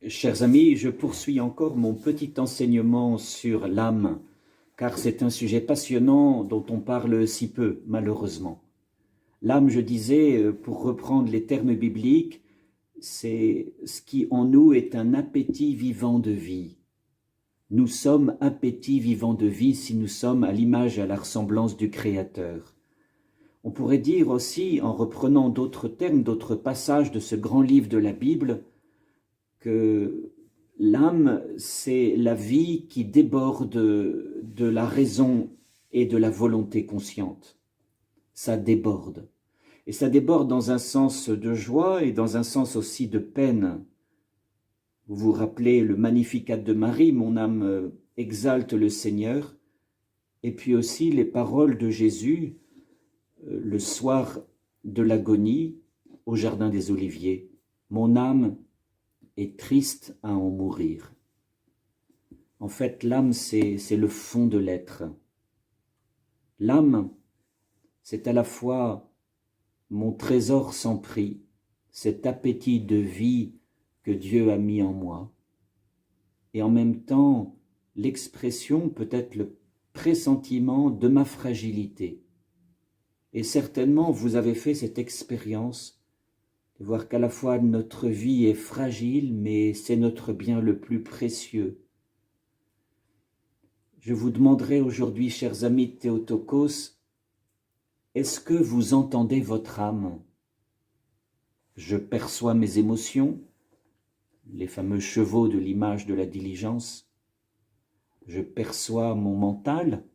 Chers amis, je poursuis encore mon petit enseignement sur l'âme, car c'est un sujet passionnant dont on parle si peu, malheureusement. L'âme, je disais, pour reprendre les termes bibliques, c'est ce qui en nous est un appétit vivant de vie. Nous sommes appétit vivant de vie si nous sommes à l'image et à la ressemblance du Créateur. On pourrait dire aussi, en reprenant d'autres termes, d'autres passages de ce grand livre de la Bible, que l'âme, c'est la vie qui déborde de la raison et de la volonté consciente. Ça déborde. Et ça déborde dans un sens de joie et dans un sens aussi de peine. Vous vous rappelez le Magnificat de Marie, mon âme exalte le Seigneur, et puis aussi les paroles de Jésus le soir de l'agonie au Jardin des Oliviers. Mon âme est triste à en mourir. En fait, l'âme, c'est le fond de l'être. L'âme, c'est à la fois mon trésor sans prix, cet appétit de vie que Dieu a mis en moi, et en même temps l'expression, peut-être le pressentiment de ma fragilité. Et certainement, vous avez fait cette expérience de voir qu'à la fois notre vie est fragile, mais c'est notre bien le plus précieux. Je vous demanderai aujourd'hui, chers amis de Théotokos, est-ce que vous entendez votre âme? Je perçois mes émotions, les fameux chevaux de l'image de la diligence. Je perçois mon mental,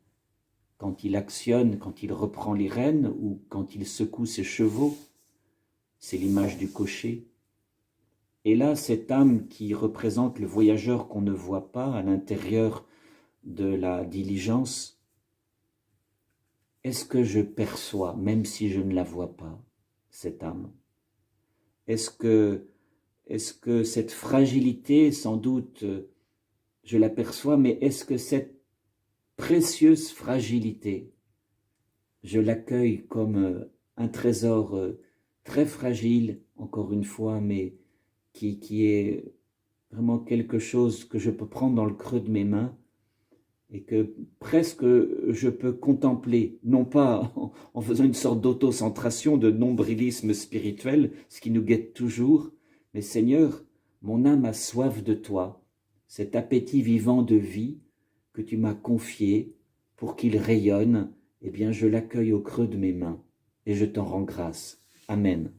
quand il actionne, quand il reprend les rênes ou quand il secoue ses chevaux. C'est l'image du cocher. Et là, cette âme qui représente le voyageur qu'on ne voit pas à l'intérieur de la diligence, est-ce que je perçois, même si je ne la vois pas, cette âme? Est-ce que cette fragilité, sans doute, je l'aperçois, mais est-ce que cette précieuse fragilité, je l'accueille comme un trésor très fragile, encore une fois, mais qui est vraiment quelque chose que je peux prendre dans le creux de mes mains et que presque je peux contempler, non pas en faisant une sorte d'autocentration, de nombrilisme spirituel, ce qui nous guette toujours, mais Seigneur, mon âme a soif de toi, cet appétit vivant de vie que tu m'as confié pour qu'il rayonne, eh bien je l'accueille au creux de mes mains et je t'en rends grâce. Amen.